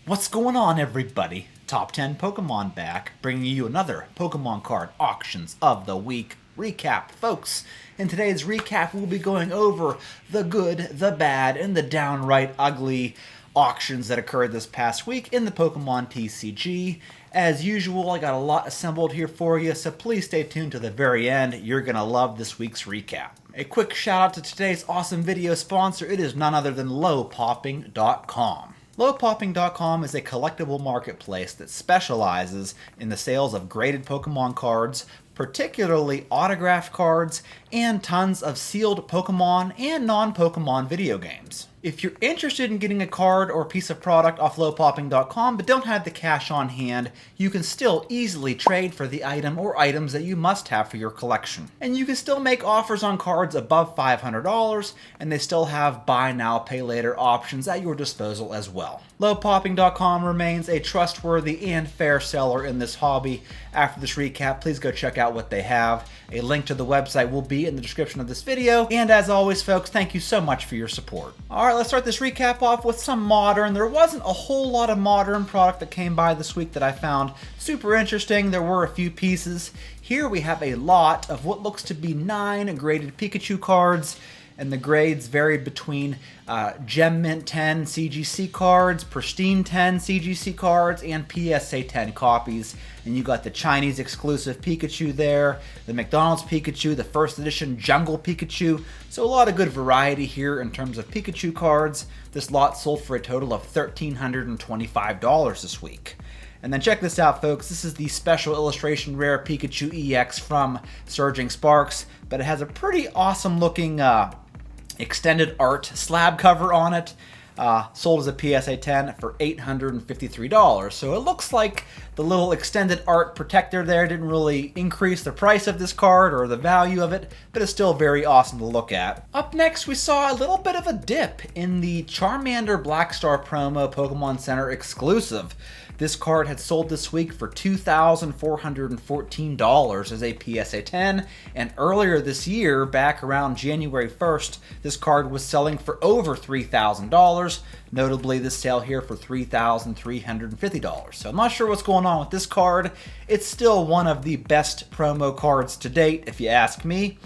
What's going on, everybody? Top 10 Pokemon back, bringing you another Pokemon card auctions of the week recap, folks. In today's recap, we'll be going over the good, the bad, and the downright ugly auctions that occurred this past week in the Pokemon TCG. As usual, I got a lot assembled here for you, so please stay tuned to the very end. You're going to love this week's recap. A quick shout out to today's awesome video sponsor. It is none other than lowpopping.com. Lowpopping.com is a collectible marketplace that specializes in the sales of graded Pokemon cards, particularly autographed cards, and tons of sealed Pokemon and non-Pokemon video games. If you're interested in getting a card or piece of product off lowpopping.com but don't have the cash on hand, you can still easily trade for the item or items that you must have for your collection. And you can still make offers on cards above $500, and they still have buy now, pay later options at your disposal as well. Lowpopping.com remains a trustworthy and fair seller in this hobby. After this recap, please go check out what they have. A link to the website will be in the description of this video. And as always, folks, thank you so much for your support. Alright, let's start this recap off with some modern. There wasn't a whole lot of modern product that came by this week that I found super interesting. There were a few pieces. Here we have a lot of what looks to be 9 graded Pikachu cards, and the grades varied between Gem Mint 10 CGC cards, Pristine 10 CGC cards, and PSA 10 copies. And you got the Chinese exclusive Pikachu there, the McDonald's Pikachu, the first edition Jungle Pikachu. So a lot of good variety here in terms of Pikachu cards. This lot sold for a total of $1,325 this week. And then check this out, folks. This is the special illustration rare Pikachu EX from Surging Sparks, but it has a pretty awesome looking extended art slab cover on it. Sold as a PSA 10 for $853. So it looks like the little extended art protector there didn't really increase the price of this card or the value of it, but it's still very awesome to look at. Up next, we saw a little bit of a dip in the Charmander Black Star promo Pokemon Center exclusive. This card had sold this week for $2,414 as a PSA 10, and earlier this year, back around January 1st, this card was selling for over $3,000, notably this sale here for $3,350. So I'm not sure what's going on with this card. It's still one of the best promo cards to date, if you ask me.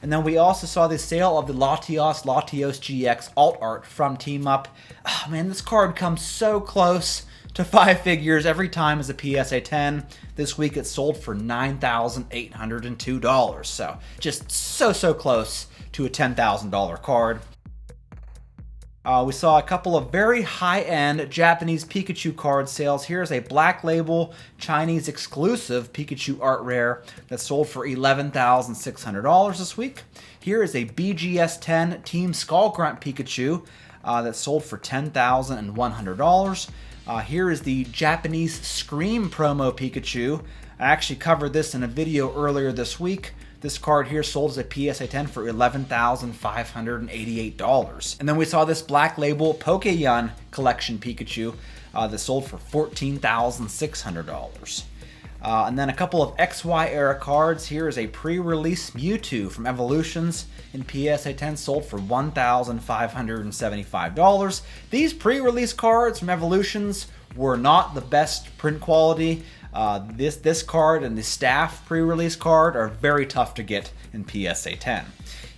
And then we also saw the sale of the Latios GX alt art from Team Up. Oh man, this card comes so close to 5 figures every time as a PSA 10. This week it sold for $9,802. So just so close to a $10,000 card. We saw a couple of very high-end Japanese Pikachu card sales. Here's a Black Label Chinese exclusive Pikachu art rare that sold for $11,600 this week. Here is a BGS 10 Team Skullgrunt Pikachu that sold for $10,100. Here is the Japanese Scream promo Pikachu. I actually covered this in a video earlier this week. This card here sold as a PSA 10 for $11,588. And then we saw this Black Label Pokeyun Collection Pikachu that sold for $14,600. And then a couple of XY era cards. Here is a pre-release Mewtwo from Evolutions in PSA 10, sold for $1,575. These pre-release cards from Evolutions were not the best print quality. This card and the staff pre-release card are very tough to get in PSA 10.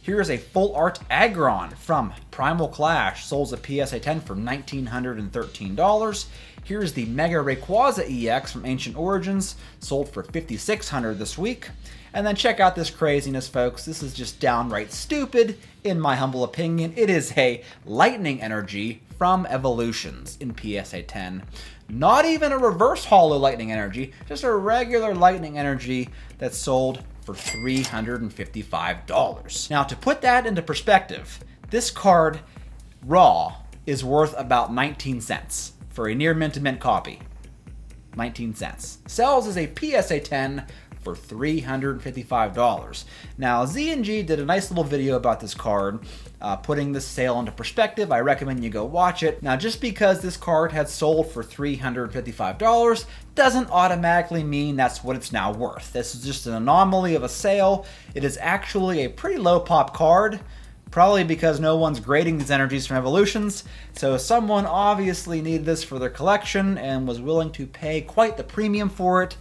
Here is a full art Aggron from Primal Clash, sold as a PSA 10 for $1,913. Here's the Mega Rayquaza EX from Ancient Origins, sold for $5,600 this week. And then check out this craziness, folks. This is just downright stupid, in my humble opinion. It is a Lightning Energy from Evolutions in PSA 10. Not even a reverse holo Lightning Energy, just a regular Lightning Energy that sold for $355. Now, to put that into perspective, this card, raw, is worth about 19 cents for a near mint-to-mint copy. 19 cents. Sells as a PSA 10 for $355. Now, Z&G did a nice little video about this card, putting this sale into perspective. I recommend you go watch it. Now, just because this card had sold for $355 doesn't automatically mean that's what it's now worth. This is just an anomaly of a sale. It is actually a pretty low pop card, Probably because no one's grading these energies from evolutions, so someone obviously needed this for their collection and was willing to pay quite the premium for it.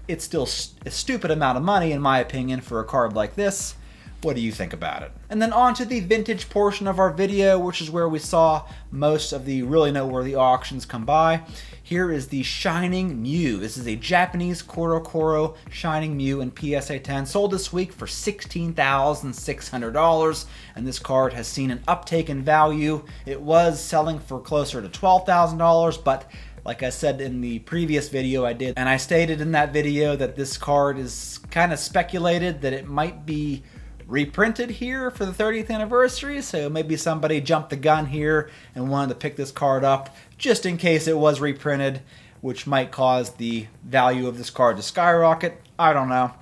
It's still a stupid amount of money, in my opinion, for a card like this. What do you think about it? And then on to the vintage portion of our video, which is where we saw most of the really noteworthy auctions come by. Here is the Shining Mew. This is a Japanese Korokoro Shining Mew in PSA 10, sold this week for $16,600, and this card has seen an uptake in value. It was selling for closer to $12,000, but like I said in the previous video I did, and I stated in that video that this card is kind of speculated that it might be reprinted here for the 30th anniversary, so maybe somebody jumped the gun here and wanted to pick this card up just in case it was reprinted, which might cause the value of this card to skyrocket. I don't know.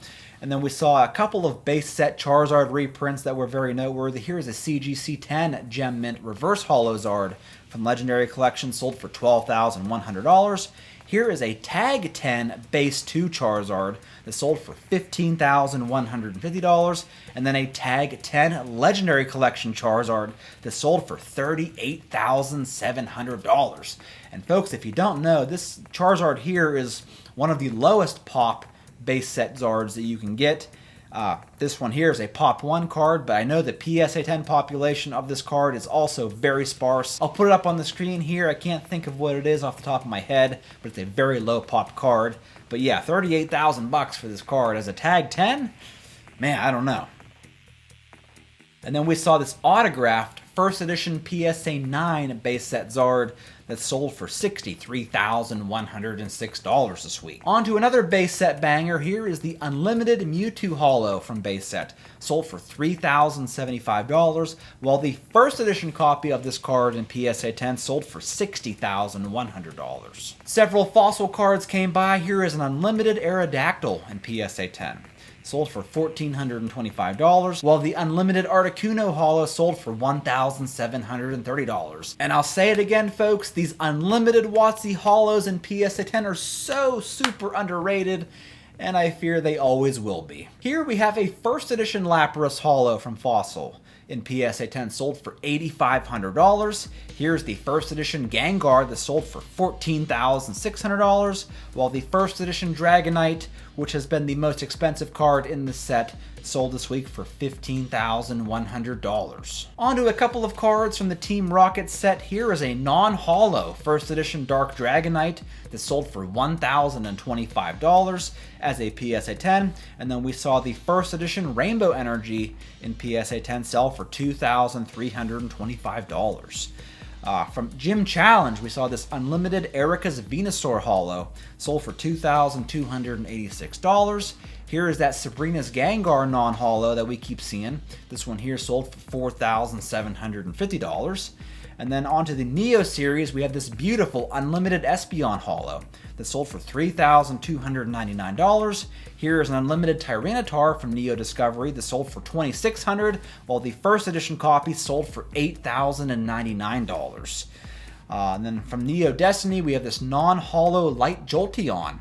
And then we saw a couple of base set Charizard reprints that were very noteworthy. Here's a CGC10 Gem Mint Reverse Holo Zard from Legendary Collection, sold for $12,100. Here is a Tag 10 Base 2 Charizard that sold for $15,150, and then a Tag 10 Legendary Collection Charizard that sold for $38,700. And folks, if you don't know, this Charizard here is one of the lowest pop base set Zards that you can get. This one here is a Pop 1 card, but I know the PSA 10 population of this card is also very sparse. I'll put it up on the screen here. I can't think of what it is off the top of my head, but it's a very low pop card. But yeah, 38,000 bucks for this card as a Tag 10? Man, I don't know. And then we saw this autographed first edition PSA 9 base set Zard that sold for $63,106 this week. On to another base set banger. Here is the Unlimited Mewtwo Holo from base set, sold for $3,075, while the first edition copy of this card in PSA 10 sold for $60,100. Several fossil cards came by. Here is an Unlimited Aerodactyl in PSA 10. Sold for $1,425, while the Unlimited Articuno Holo sold for $1,730. And I'll say it again, folks, these Unlimited WotC Holos in PSA 10 are so super underrated, and I fear they always will be. Here we have a first edition Lapras Holo from Fossil in PSA 10, sold for $8,500. Here's the first edition Gengar that sold for $14,600, while the first edition Dragonite, which has been the most expensive card in the set, sold this week for $15,100. On to a couple of cards from the Team Rocket set. Here is a non-holo first edition Dark Dragonite that sold for $1,025 as a PSA 10, and then we saw the first edition Rainbow Energy in PSA 10 sell for $2,325. From Gym Challenge, we saw this Unlimited Erica's Venusaur Holo, sold for $2,286. Here is that Sabrina's Gengar non-holo that we keep seeing. This one here sold for $4,750. And then onto the Neo series, we have this beautiful Unlimited Espeon Holo that sold for $3,299. Here is an Unlimited Tyranitar from Neo Discovery that sold for $2,600, while the first edition copy sold for $8,099. And then from Neo Destiny, we have this non-holo Light Jolteon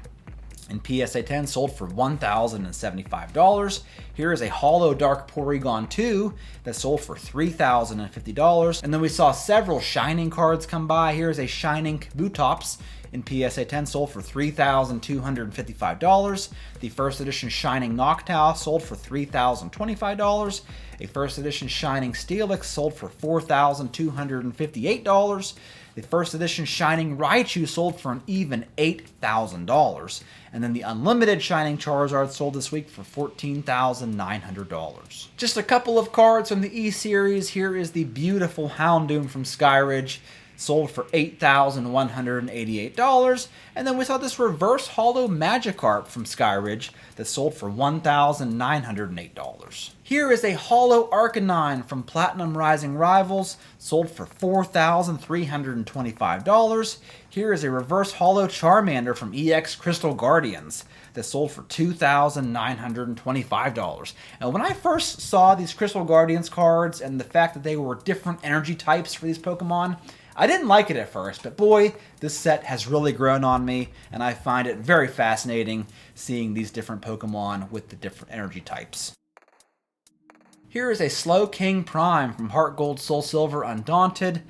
in PSA 10, sold for $1,075. Here is a holo Dark Porygon 2 that sold for $3,050. And then we saw several Shining cards come by. Here is a Shining Kabutops in PSA 10, sold for $3,255. The first edition Shining Noctowl sold for $3,025. A first edition Shining Steelix sold for $4,258. The first edition Shining Raichu sold for an even $8,000. And then the Unlimited Shining Charizard sold this week for $14,900. Just a couple of cards from the E-Series. Here is the beautiful Houndoom from Skyridge, sold for $8,188. And then we saw this reverse holo Magikarp from Skyridge that sold for $1,908. Here is a holo Arcanine from Platinum Rising Rivals, sold for $4,325. Here is a reverse holo Charmander from EX Crystal Guardians that sold for $2,925. And when I first saw these Crystal Guardians cards and the fact that they were different energy types for these Pokemon, I didn't like it at first, but boy, this set has really grown on me, and I find it very fascinating seeing these different Pokemon with the different energy types. Here is a Slow King Prime from Heart Gold Soul Silver Undaunted.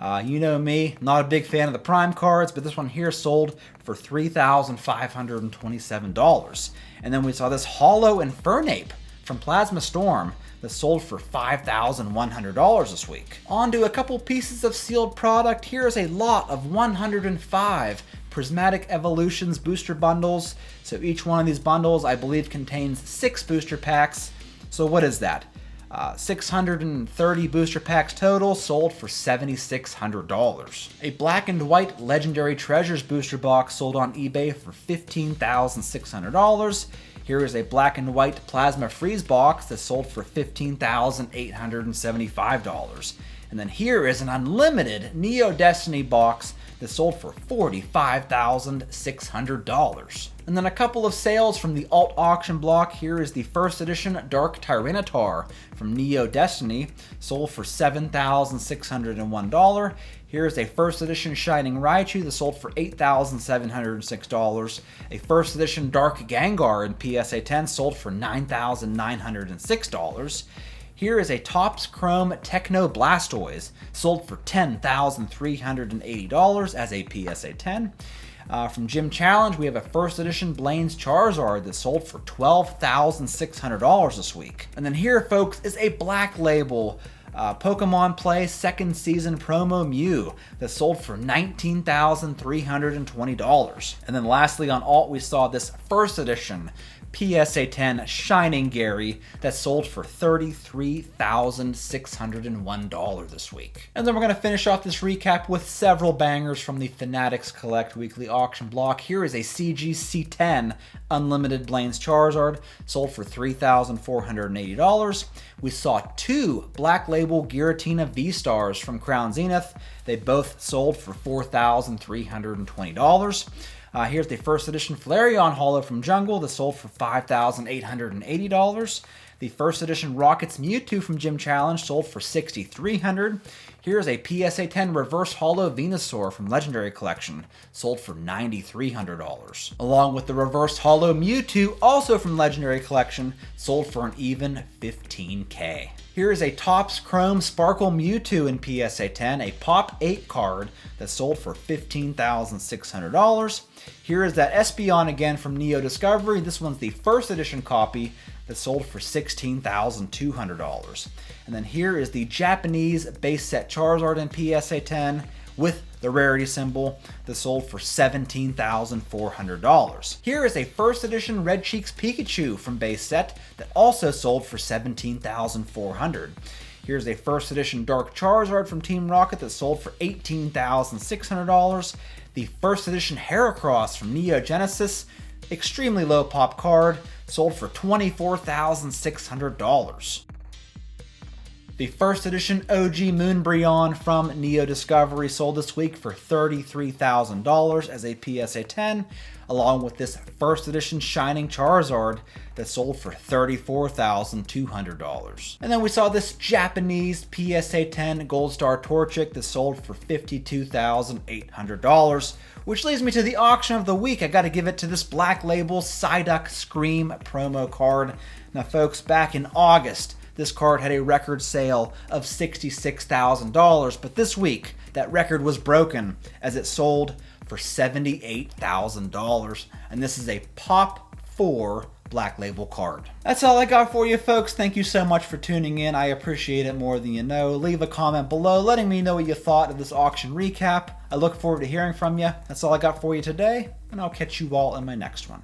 You know me, not a big fan of the Prime cards, but this one here sold for $3,527. And then we saw this Hollow Infernape from Plasma Storm that sold for $5,100 this week. On to a couple pieces of sealed product. Here is a lot of 105 Prismatic Evolutions booster bundles. So each one of these bundles, I believe, contains 6 booster packs. So what is that? 630 booster packs total, sold for $7,600. A Black and White Legendary Treasures booster box sold on eBay for $15,600. Here is a Black and White Plasma Freeze box that sold for $15,875. And then here is an unlimited Neo Destiny box that sold for $45,600. And then a couple of sales from the alt auction block. Here is the first edition Dark Tyranitar from Neo Destiny, sold for $7,601. Here is a first edition Shining Raichu that sold for $8,706. A first edition Dark Gengar in PSA 10 sold for $9,906. Here is a Topps Chrome Techno Blastoise, sold for $10,380 as a PSA 10. From Gym Challenge, we have a first edition Blaine's Charizard that sold for $12,600 this week. And then here, folks, is a Black Label Pokemon Play second season promo Mew that sold for $19,320. And then lastly on alt, we saw this first edition PSA 10 Shining Gary that sold for $33,601 this week. And then we're going to finish off this recap with several bangers from the Fanatics Collect weekly auction block. Here is a CGC10 Unlimited Blaine's Charizard, sold for $3,480. We saw 2 Black Label Giratina V-Stars from Crown Zenith. They both sold for $4,320. Here's the first edition Flareon Holo from Jungle that sold for $5,880. The first edition Rockets Mewtwo from Gym Challenge sold for $6,300. Here's a PSA 10 Reverse Holo Venusaur from Legendary Collection, sold for $9,300. Along with the Reverse Holo Mewtwo, also from Legendary Collection, sold for an even $15K. Here is a Topps Chrome Sparkle Mewtwo in PSA 10, a Pop 8 card that sold for $15,600. Here is that Espeon again from Neo Discovery. This one's the first edition copy that sold for $16,200. And then here is the Japanese base set Charizard in PSA 10 with the rarity symbol that sold for $17,400. Here is a first edition Red Cheeks Pikachu from base set that also sold for $17,400. Here's a first edition Dark Charizard from Team Rocket that sold for $18,600. The first edition Heracross from Neo Genesis, extremely low pop card, sold for $24,600. The first edition OG Moonbreon from Neo Discovery sold this week for $33,000 as a PSA 10, along with this first edition Shining Charizard that sold for $34,200. And then we saw this Japanese PSA 10 Gold Star Torchic that sold for $52,800, which leads me to the auction of the week. I got to give it to this Black Label Psyduck Scream promo card. Now folks, back in August, this card had a record sale of $66,000, but this week that record was broken as it sold for $78,000, and this is a Pop 4 Black Label card. That's all I got for you, folks. Thank you so much for tuning in. I appreciate it more than you know. Leave a comment below letting me know what you thought of this auction recap. I look forward to hearing from you. That's all I got for you today, and I'll catch you all in my next one.